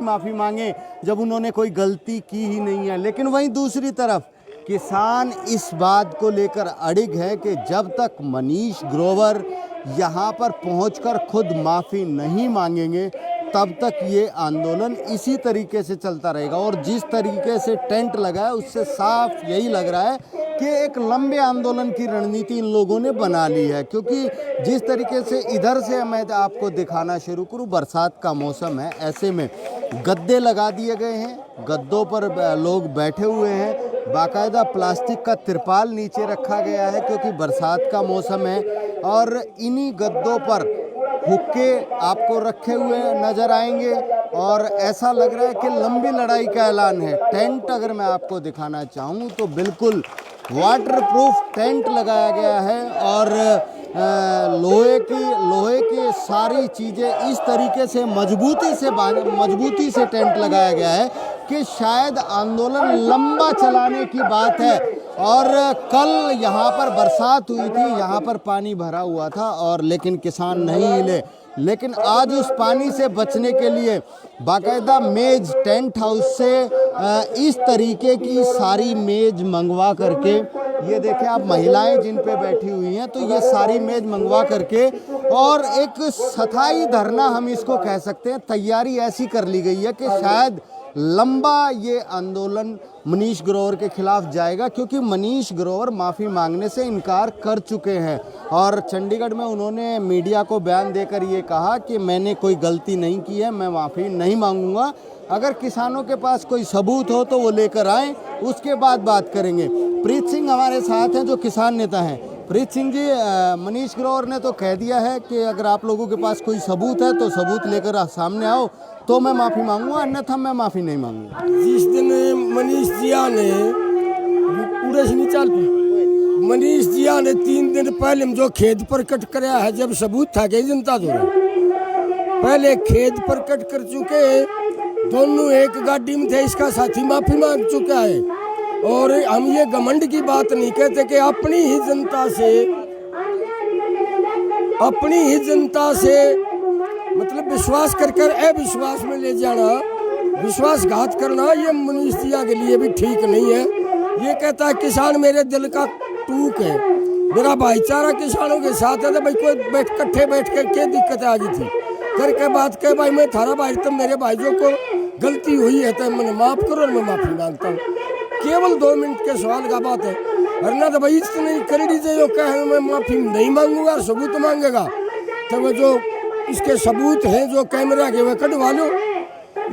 माफ़ी मांगे जब उन्होंने कोई गलती की ही नहीं है। लेकिन वहीं दूसरी तरफ किसान इस बात को लेकर अड़िग है कि जब तक मनीष ग्रोवर यहाँ पर पहुंचकर खुद माफ़ी नहीं मांगेंगे तब तक ये आंदोलन इसी तरीके से चलता रहेगा। और जिस तरीके से टेंट लगा है उससे साफ यही लग रहा है कि एक लंबे आंदोलन की रणनीति इन लोगों ने बना ली है। क्योंकि जिस तरीके से इधर से मैं आपको दिखाना शुरू करूं, बरसात का मौसम है, ऐसे में गद्दे लगा दिए गए हैं, गद्दों पर लोग बैठे हुए हैं, बाकायदा प्लास्टिक का तिरपाल नीचे रखा गया है क्योंकि बरसात का मौसम है। और इन्हीं गद्दों पर हुक्के आपको रखे हुए नज़र आएंगे और ऐसा लग रहा है कि लंबी लड़ाई का ऐलान है। टेंट अगर मैं आपको दिखाना चाहूँ तो बिल्कुल वाटरप्रूफ टेंट लगाया गया है और लोहे की सारी चीज़ें इस तरीके से मजबूती से टेंट लगाया गया है कि शायद आंदोलन लंबा चलाने की बात है। और कल यहाँ पर बरसात हुई थी, यहाँ पर पानी भरा हुआ था और लेकिन किसान नहीं हिले। लेकिन आज उस पानी से बचने के लिए बाकायदा मेज टेंट हाउस से इस तरीके की सारी मेज मंगवा करके, ये देखें आप महिलाएं जिन पे बैठी हुई हैं, तो ये सारी मेज मंगवा करके और एक स्थायी धरना हम इसको कह सकते हैं, तैयारी ऐसी कर ली गई है कि शायद लंबा ये आंदोलन मनीष ग्रोवर के खिलाफ जाएगा। क्योंकि मनीष ग्रोवर माफ़ी मांगने से इनकार कर चुके हैं और चंडीगढ़ में उन्होंने मीडिया को बयान देकर ये कहा कि मैंने कोई गलती नहीं की है, मैं माफ़ी नहीं मांगूंगा। अगर किसानों के पास कोई सबूत हो तो वो लेकर आएँ, उसके बाद बात करेंगे। प्रीत सिंह हमारे साथ हैं जो किसान नेता हैं। प्रीत सिंह जी, मनीष ग्रोवर ने तो कह दिया है कि अगर आप लोगों के पास कोई सबूत है तो सबूत लेकर सामने आओ तो मैं माफ़ी मांगूंगा, अन्यथा मैं माफ़ी नहीं मांगूंगा। जिस दिन मनीष जिया ने पूरे से नहीं चल पाए, मनीष जिया ने 3 दिन पहले जो खेद प्रकट कराया है, जब सबूत था कि जनता दो पहले खेद प्रकट कर चुके, दोनों एक गाड़ी में थे, इसका साथी माफ़ी मांग चुका है। और हम ये घमंड की बात नहीं कहते कि अपनी ही जनता से मतलब विश्वास कर अविश्वास में ले जाना, विश्वासघात करना, ये मनीष जिया के लिए भी ठीक नहीं है। ये कहता है किसान मेरे दिल का टूक है, मेरा भाईचारा किसानों के साथ है। तो भाई कोई इकट्ठे बैठ कर क्या दिक्कत आ गई थी, करके बात कह भाई मैं थारा भाई, तुम मेरे भाइयों को गलती हुई है तो मैंने माफ़ करो और मैं माफ़ी मांगता हूँ। केवल 2 मिनट के सवाल का बात है। वरना तो भाई इतनी करड़ी से जो कहे मैं माफ़ी नहीं मांगूंगा, सबूत मांगेगा तो वो जो इसके सबूत हैं जो कैमरा के वह कटवा लो।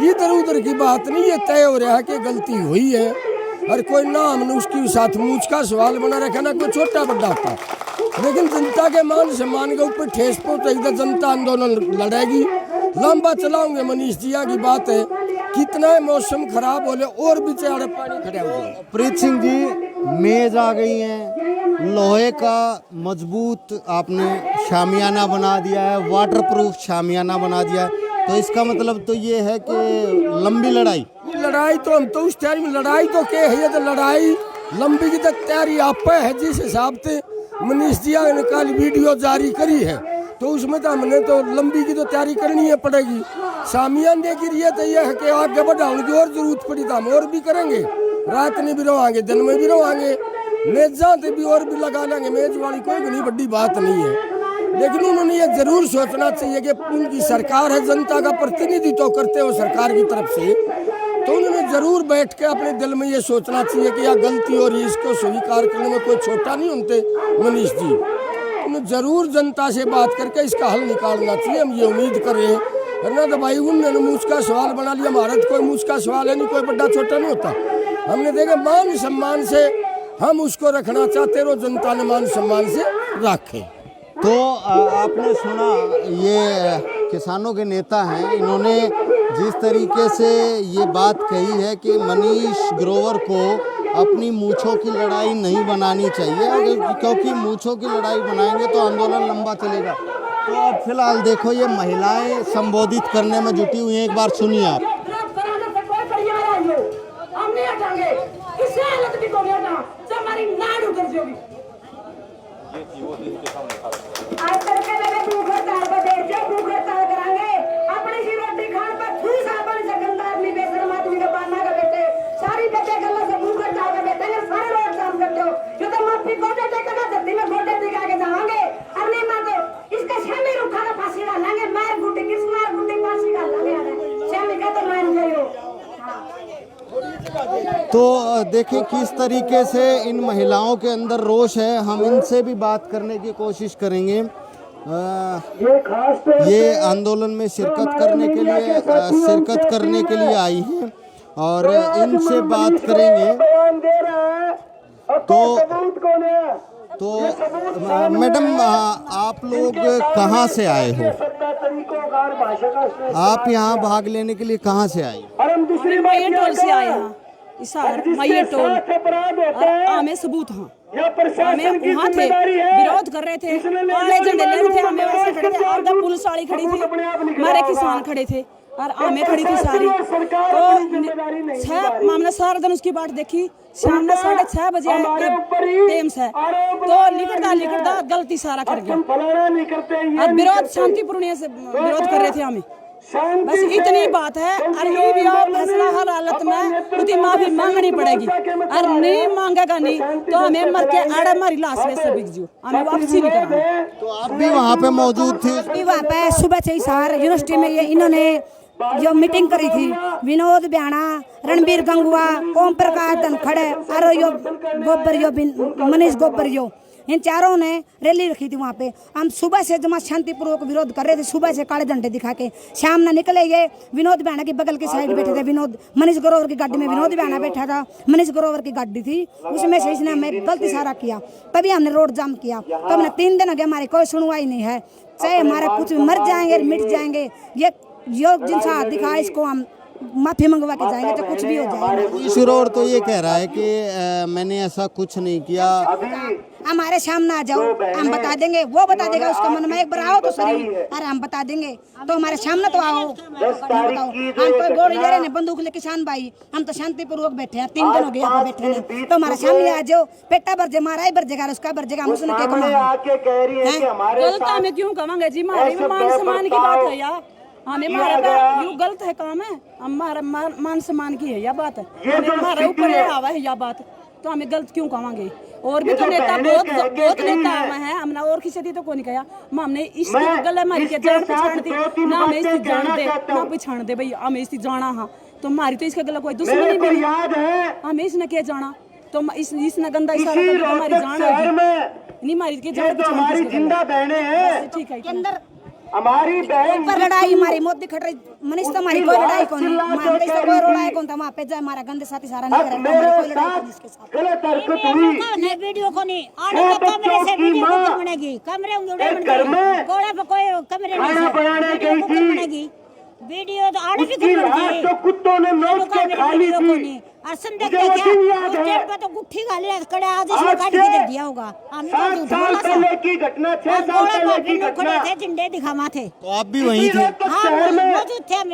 इधर उधर की बात नहीं, ये तय हो रहा है कि गलती हुई है। और कोई ना हमने उसकी साथ मूछ का सवाल बना रखा, ना कोई छोटा बड़ा था। लेकिन जनता के मान सम्मान के ऊपर ठेस पहुंचेगी तो जनता आंदोलन लड़ेगी, लंबा चलाओगे। मनीष जिया की बात है, कितना मौसम खराब हो और बेचारे पानी खड़े हो गए। प्रीत सिंह जी, मेज आ गई हैं, लोहे का मजबूत आपने शामियाना बना दिया है, वाटरप्रूफ शामियाना बना दिया है, तो इसका मतलब तो ये है कि लंबी लड़ाई तो हम तो उस टाइम लड़ाई तो क्या है, तो लड़ाई लंबी की तो तैयारी आप है। जिस हिसाब से मनीष जिया ने कल वीडियो जारी करी है तो उसमें तो हमने तो लंबी की तो तैयारी करनी है पड़ेगी। शामियान दे गिरी है तो यह है कि आगे बढ़ाने की और जरूरत पड़ी तो हम और भी करेंगे, रात में भी रहोगे, दिन में भी रहोगे, मेजा भी और भी लगा लेंगे। मेज वाली कोई बड़ी बड़ी बात नहीं है। लेकिन उन्होंने ये जरूर सोचना चाहिए कि उनकी सरकार है, जनता का प्रतिनिधित्व करते हो सरकार की तरफ से, तो उन्होंने जरूर बैठ के अपने दिल में ये सोचना चाहिए कि यह गलती और इसको स्वीकार करने में कोई छोटा नहीं होते मनीष जी। उन्हें जरूर जनता से बात करके इसका हल निकालना चाहिए, हम ये उम्मीद कर रहे हैं। वरना तो भाई उन्होंने मुझ का सवाल बना लिया, हमारा तो कोई मुझ का सवाल है नहीं, कोई बड़ा छोटा नहीं होता। हमने देखा मान सम्मान से हम उसको रखना चाहते रहो, जनता ने मान सम्मान से रखे। तो आपने सुना, ये किसानों के नेता हैं, इन्होंने जिस तरीके से ये बात कही है कि मनीष ग्रोवर को अपनी मूंछों की लड़ाई नहीं बनानी चाहिए, क्योंकि मूंछों की लड़ाई बनाएंगे तो आंदोलन लंबा चलेगा। तो अब फिलहाल देखो ये महिलाएं संबोधित करने में जुटी हुई हैं, एक बार सुनिए आप। अपनी सी रोटी खाने पर तो देखें किस तरीके से इन महिलाओं के अंदर रोष है, हम इनसे भी बात करने की कोशिश करेंगे। ये आंदोलन में शिरकत करने के लिए आई हैं और इनसे बात करेंगे। तो मैडम, आप लोग कहाँ से आए हो? आप यहाँ भाग लेने के लिए कहाँ से आई? हम टोल से आए हैं, इसार मये टोल। और हमें सबूत हाँ, हमें वहाँ थे, विरोध कर रहे थे, काले झंडे ले रहे थे, हमें वैसे खड़े थे, और जब पुलिस वाली खड़ी थी, हमारे किसान खड़े थे और हमें खड़ी थी सारी। तो 6 मामला सारा दिन उसकी बाट देखी, शाम में 6:30 बजे टाइम से तो लिखता गलती सारा कर गया। और विरोध शांतिपूर्ण से विरोध कर रहे थे हमें, बस इतनी बात है। और ये भी फैसला हर हालत में उसकी माफी मांगनी पड़ेगी, और नहीं मांगेगा नहीं तो हमें मर के आड़ा हमारी लाश में से बिक जो, हमें वापसी नहीं कराना। तो आप भी वहाँ पे मौजूद थी? वहाँ पे सुबह से हिसार यूनिवर्सिटी में ये इन्होंने जो मीटिंग करी थी, विनोद ब्याणा, रणबीर गंगुआ, ओम प्रकाश धनखड़ और यो गोबर यो मनीष गोबर यो, इन चारों ने रैली रखी थी वहाँ पे। हम सुबह से जमा शांतिपूर्वक विरोध कर रहे थे, सुबह से काले झंडे दिखा के। शाम न निकले, ये विनोद ब्याणा की बगल की साइड बैठे थे, मनीष ग्रोवर की गाड़ी में विनोद ब्याणा बैठा था, मनीष ग्रोवर की गाड़ी थी, उसमें से इसने हमें गलत इशारा किया, तभी हमने रोड जाम किया। तो हमने 3 दिन हो गया, हमारी कोई सुनवाई नहीं है, चाहे हमारे कुछ मर जाएंगे मिट जाएंगे, ये जो जिनसा हाथ दिखा इसको हम माफी मंगवा के जाएंगे, तो कुछ भी हो जाएगा। शिरोर तो ये कह रहा है कि मैंने ऐसा कुछ नहीं किया। हमारे सामने आ जाओ, हम बता देंगे, वो बता देगा उसका मन में, एक बार आओ तो सही, अरे हम बता देंगे, तो हमारे सामने तो आओ, बताओ। हम तो गोली ले रहे हैं बंदूक ले, किसान भाई, हम तो शांतिपूर्वक बैठे हैं, 3 दिन हो गए यहाँ पे बैठे हैं, तो हमारे सामने आ जाओ, पेटा भर जाए, हमारा ही भर जाएगा, उसका भर जाएगा, हम उसने क्या गलत हमें क्यों कहेंगे जी, हमारी मान सम्मान की बात है यार, हमें हमारा यूँ गलत है काम है, हमारा मान सम्मान की है यह बात है, हमारे ऊपर आवा है यह बात, तो हमें गलत क्यों कहेंगे। और भी तो नेता बहुत नेता है, हमने और किसी दी तो कोई नहीं कहा, हमने इस गले मारी के जान पहचान दी ना, हमें इसकी जान दे ना पहचान दे भाई, हमें इसकी जाना हाँ, तो हमारी तो इसके गला कोई दुश्मनी नहीं, हमें इसने क्या जाना, तो इसने गंदा इशारा कर हमारी जान होगी नहीं, हमारी की जान पहचान ठीक है। हमारी पर लड़ाई हमारी मोदी खट रही, मनीष तो हमारी कोई लड़ाई कौन है, हमारे से कोई लड़ाई कौन था, वहाँ पे जाए हमारा गंदे साथी सारा नहीं करेगा, हमारी कोई लड़ाई कौन इसके साथ। नहीं वीडियो को नहीं आने का, कमरे से वीडियो को बनेगी, कमरे में कोड़ा पे कोई कमरे में बनेगी वीडियो, तो आने भी कर तो कुत्तों ने नोच के खा ली थी, और संदेह क्या उस टाइम पे तो गुट्ठी गाली कड़े आज इसमें काट के दे दिया होगा, हमें तो झूठ बोला की घटना 6 साल पहले की घटना थे, झंडे दिखावा थे, तो आप भी वहीं थे? हां मौजूद थे हम,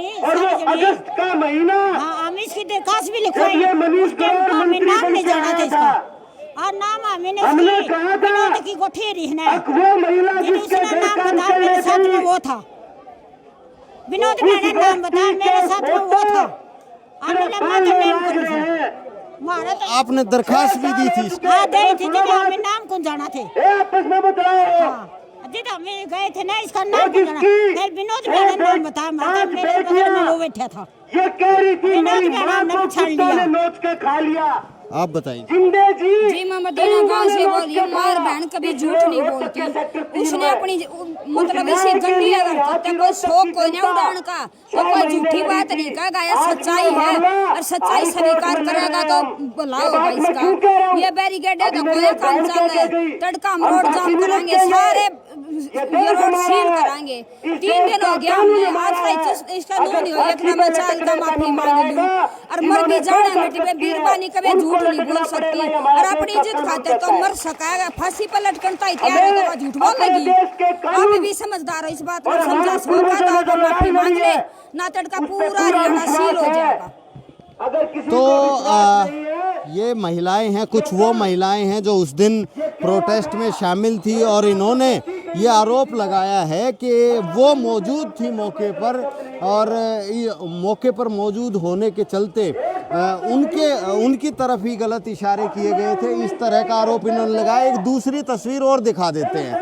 अगस्त का महीना, हां हम इसकी दरखास्त भी लिखवाई, उस टाइम का हमें नाम नहीं जाना था इसका, और नाम हमने कहा था की गुट्ठी रहना है, वो महिला जिसके नाम बता, मेरे साथ में वो था विनोद ब्याणा, नाम बता, मेरे साथ में वो था, आपने दरखास्त भी दी थी? हाँ दी थी, हमें नाम कौन जाना थे, आपस में बताओ, हमें गए थे ना, इसका नाम कौन जाना, फिर विनोद ब्याणा नाम बता, मेरे बगल में वो बैठा था, ये कह रही थी विनोद ब्याणा ने छाड़ लिया, नोच के खा लिया। आप बताइए। जिंदे जी मैं मदीना गांव से बोली, मार बहन कभी झूठ नहीं बोलती, उसने अपनी मतलब इसी गंदी अगर करते कोई शौक कोई नहीं उड़ाने का, तो कोई झूठी बात नहीं कहेगा, यह सच्चाई है और सच्चाई स्वीकार करेगा तो भला होगा इसका। ये बैरिकेड है तो कोई काम चल रहा है, तड़का हम रोड जाम कराएंगे, सारे ये रोड सील कराएंगे, 3 दिन हो गया हमने, आज तक इसका लो नहीं हो, एक ना मैं चाल का माफी मांग लूं, और मर भी जाने मिट्टी पे बीरबानी कभी झूठ नहीं बोल सकती, और अपनी इज्जत खातिर तो मर सकेगा, फांसी पर लटकन तो तैयार है, झूठ बोलेगी। आप भी समझदार हो, इस बात को समझा सको तो माफी मांग ले, ना तड़का पूरा हरियाणा सील हो जाएगा। तो ये महिलाएं हैं, कुछ वो महिलाएं हैं जो उस दिन प्रोटेस्ट में शामिल थी, और इन्होंने ये आरोप लगाया है कि वो मौजूद थी मौके पर, और मौके पर मौजूद होने के चलते उनकी तरफ ही गलत इशारे किए गए थे, इस तरह का आरोप इन्होंने लगाया। एक दूसरी तस्वीर और दिखा देते हैं,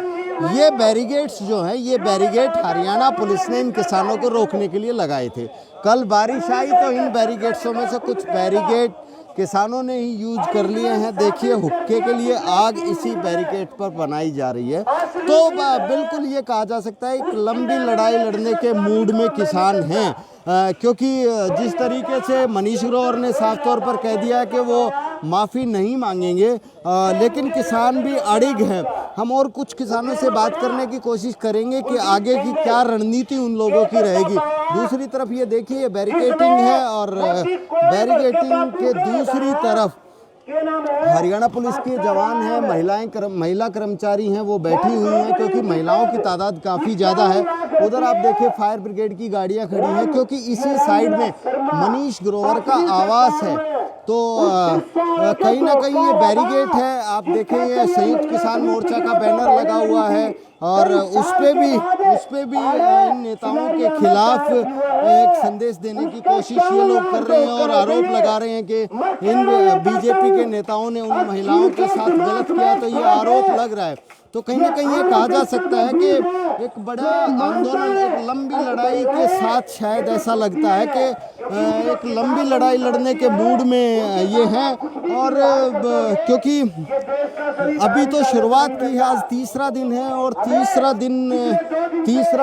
ये बैरिगेड्स जो हैं, ये बैरिगेड हरियाणा पुलिस ने इन किसानों को रोकने के लिए लगाए थे। कल बारिश आई तो इन बैरिगेड्सों में से कुछ बैरिगेड किसानों ने ही यूज कर लिए हैं। देखिए हुक्के के लिए आग इसी बैरिकेड पर बनाई जा रही है। तो बिल्कुल ये कहा जा सकता है एक लंबी लड़ाई लड़ने के मूड में किसान हैं, क्योंकि जिस तरीके से मनीष ग्रोवर ने साफ तौर पर कह दिया है कि वो माफ़ी नहीं मांगेंगे, लेकिन किसान भी अड़िग हैं। हम और कुछ किसानों से बात करने की कोशिश करेंगे कि आगे की क्या रणनीति उन लोगों की रहेगी। दूसरी तरफ ये देखिए ये बैरिकेटिंग है और बैरिकेटिंग के दूसरी तरफ हरियाणा पुलिस के जवान हैं, महिला कर्मचारी हैं, वो बैठी हुई हैं क्योंकि महिलाओं की तादाद काफ़ी ज़्यादा है। उधर आप देखिए फायर ब्रिगेड की गाड़ियां खड़ी हैं क्योंकि इसी साइड में मनीष ग्रोवर का आवास है। तो कहीं ना कहीं ये बैरिकेड है। आप देखें ये संयुक्त किसान मोर्चा का बैनर लगा हुआ है और उस पे भी इन नेताओं के खिलाफ एक संदेश देने की कोशिश ये लोग कर रहे हैं और आरोप लगा रहे हैं कि इन बीजेपी के नेताओं ने उन महिलाओं के साथ गलत किया। तो ये आरोप लग रहा है। तो कहीं ना कहीं ये कहा जा सकता है कि एक बड़ा आंदोलन, एक लंबी लड़ाई के साथ शायद ऐसा लगता है कि एक लंबी लड़ाई लड़ने के मूड में ये हैं। और क्योंकि अभी तो शुरुआत की है, आज तीसरा दिन है और तीसरा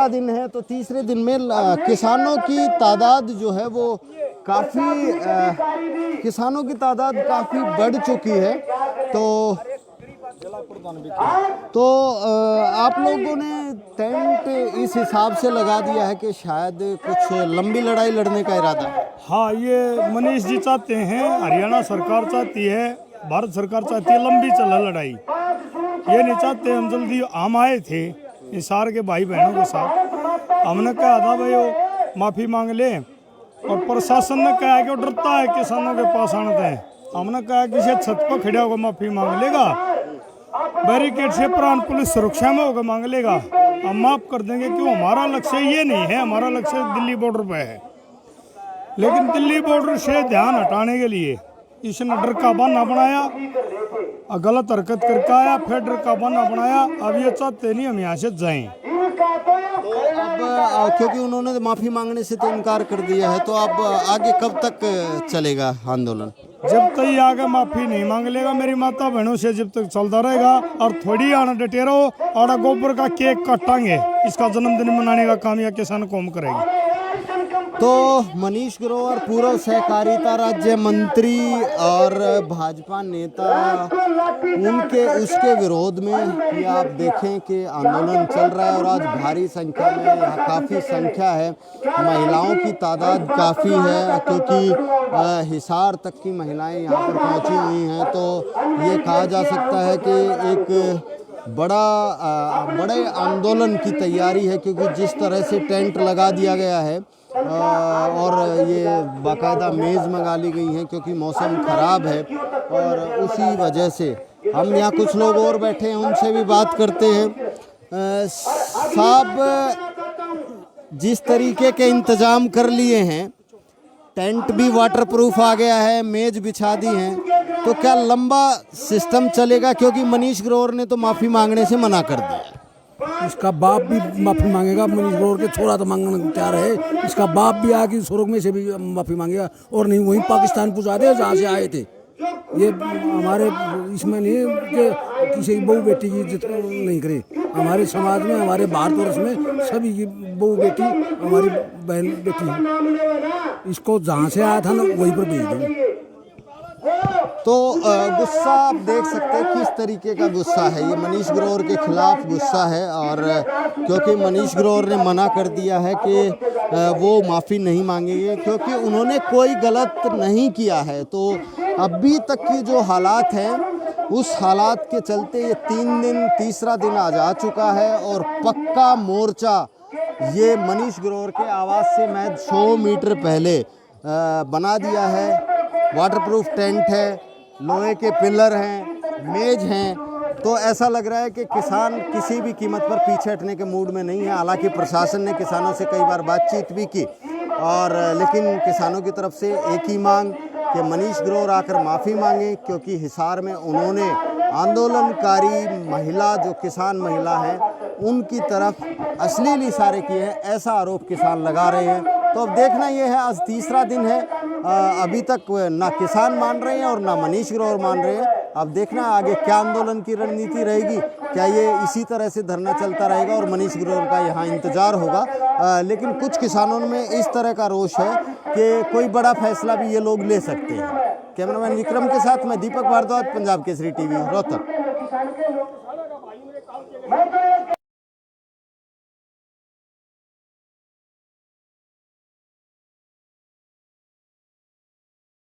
दिन है तो तीसरे दिन में किसानों की तादाद जो है वो किसानों की तादाद काफ़ी बढ़ चुकी है। तो आप लोगों ने टेंट इस हिसाब से लगा दिया है कि शायद कुछ लंबी लड़ाई लड़ने का इरादा है। हाँ, ये मनीष जी चाहते हैं, हरियाणा सरकार चाहती है, भारत सरकार चाहती है लंबी चले लड़ाई। ये नहीं चाहते हम जल्दी। हम आए थे हिसार के भाई बहनों के साथ, हमने कहा था भाई वो माफ़ी मांग ले और प्रशासन ने कहा कि वो डरता है किसानों के पास आने हैं। हमने कहा किसी छत पर खड़ा होकर माफ़ी मांग लेगा, बैरिकेड से प्रांत पुलिस सुरक्षा में होकर मांग लेगा, हम माफ़ कर देंगे। क्यों? हमारा लक्ष्य ये नहीं है, हमारा लक्ष्य दिल्ली बॉर्डर पे है। लेकिन दिल्ली बॉर्डर से ध्यान हटाने के लिए इसने डर का बहाना बनाया, गलत हरकत करके आया, फिर डर का बहाना बनाया। अब ये चाहते नहीं हम यहाँ से जाएं। अब क्योंकि उन्होंने माफ़ी मांगने से तो इनकार कर दिया है, तो अब आगे कब तक चलेगा आंदोलन? जब तक ये आगे माफ़ी नहीं मांग लेगा मेरी माता बहनों से, जब तक चलता रहेगा। और थोड़ी आना डटे रहो और गोबर का केक काटांगे, इसका जन्मदिन मनाने का काम यह किसान कौम करेगी। तो मनीष ग्रोवर पूर्व सहकारिता राज्य मंत्री और भाजपा नेता, उसके विरोध में ये आप देखें कि आंदोलन चल रहा है और आज भारी संख्या में, यहाँ काफ़ी संख्या है, महिलाओं की तादाद काफ़ी है क्योंकि हिसार तक की महिलाएं यहाँ पर पहुँची हुई हैं। तो ये कहा जा सकता है कि एक बड़े आंदोलन की तैयारी है क्योंकि जिस तरह से टेंट लगा दिया गया है और ये बाकायदा मेज़ मंगा ली गई हैं क्योंकि मौसम ख़राब है। और उसी वजह से हम यहाँ कुछ लोग और बैठे हैं, उनसे भी बात करते हैं। साहब, जिस तरीके के इंतज़ाम कर लिए हैं, टेंट भी वाटरप्रूफ आ गया है, मेज़ बिछा दी हैं, तो क्या लंबा सिस्टम चलेगा? क्योंकि मनीष ग्रोवर ने तो माफ़ी मांगने से मना कर दिया। इसका बाप भी माफ़ी मांगेगा, मनीष ग्रोवर के छोरा तो मांगने तैयार है। इसका बाप भी आके स्वर्ग में से भी माफ़ी मांगेगा और नहीं वहीं पाकिस्तान पहुँचा दे जहाँ से आए थे। ये हमारे इसमें नहीं कि किसी की बहू बेटी की इज्जत नहीं करे। हमारे समाज में, हमारे भारतवर्ष में सभी की बहू बेटी हमारी बहन बेटी, इसको जहाँ से आया था ना वहीं पर भेज दो। तो गुस्सा आप देख सकते हैं किस तरीके का गुस्सा है। ये मनीष ग्रोवर के खिलाफ गुस्सा है और क्योंकि मनीष ग्रोवर ने मना कर दिया है कि वो माफ़ी नहीं मांगेंगे क्योंकि उन्होंने कोई गलत नहीं किया है। तो अभी तक की जो हालात हैं उस हालात के चलते ये तीसरा दिन आज आ चुका है और पक्का मोर्चा ये मनीष ग्रोवर के आवास से मैं 100 मीटर पहले बना दिया है। वाटरप्रूफ टेंट है, लोहे के पिलर हैं, मेज हैं। तो ऐसा लग रहा है कि किसान किसी भी कीमत पर पीछे हटने के मूड में नहीं है। हालांकि प्रशासन ने किसानों से कई बार बातचीत भी की और लेकिन किसानों की तरफ से एक ही मांग कि मनीष ग्रोवर आकर माफ़ी मांगे क्योंकि हिसार में उन्होंने आंदोलनकारी महिला, जो किसान महिला हैं, उनकी तरफ अश्लील इशारे किए हैं, ऐसा आरोप किसान लगा रहे हैं। तो अब देखना ये है, आज तीसरा दिन है, अभी तक ना किसान मान रहे हैं और ना मनीष ग्रोवर मान रहे हैं। अब देखना आगे क्या आंदोलन की रणनीति रहेगी, क्या ये इसी तरह से धरना चलता रहेगा और मनीष ग्रोवर का यहाँ इंतजार होगा। लेकिन कुछ किसानों में इस तरह का रोष है कि कोई बड़ा फैसला भी ये लोग ले सकते हैं। कैमरामैन विक्रम के साथ मैं दीपक भारद्वाज, पंजाब केसरी टीवी, रोहतक।